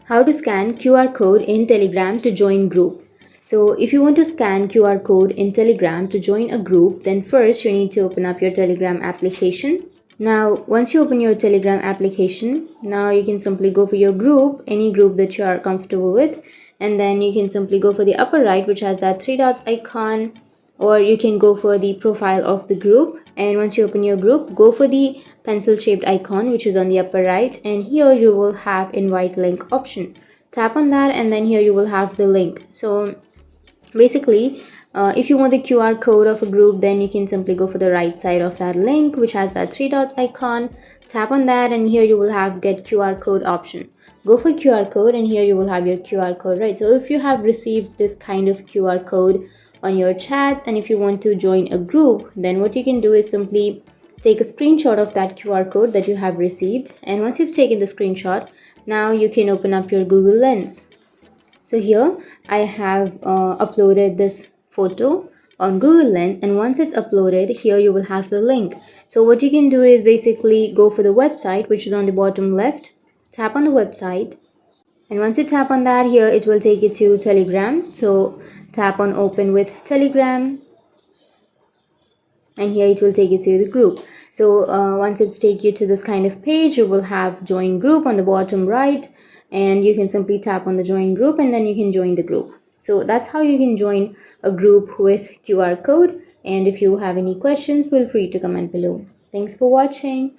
How to scan QR code in Telegram to join group. So if you want to scan QR code in Telegram to join a group, then first you need to open up your Telegram application. Now once you open your Telegram application, now you can simply go for your group, any group that you are comfortable with, and then you can simply go for the upper right, which has that three dots icon, or you can go for the profile of the group. And once you open your group, go for the pencil shaped icon which is on the upper right, and here you will have invite link option. Tap on that, and then here you will have the link. So basically, if you want the QR code of a group, then you can simply go for the right side of that link which has that three dots icon. Tap on that, and here you will have get QR code option. Go for QR code, and here you will have your QR code, right? So if you have received this kind of QR code on your chats, and if you want to join a group, then what you can do is simply take a screenshot of that QR code that you have received. And once you've taken the screenshot, now you can open up your Google Lens. So here I have uploaded this photo on Google Lens, and once it's uploaded, here you will have the link. So what you can do is basically go for the website which is on the bottom left, tap on the website, and once you tap on that, here it will take you to Telegram. So tap on open with Telegram, and here it will take you to the group. So once it's take you to this kind of page, you will have join group on the bottom right, and you can simply tap on the join group, and then you can join the group. So that's how you can join a group with QR code. And if you have any questions, feel free to comment below. Thanks for watching.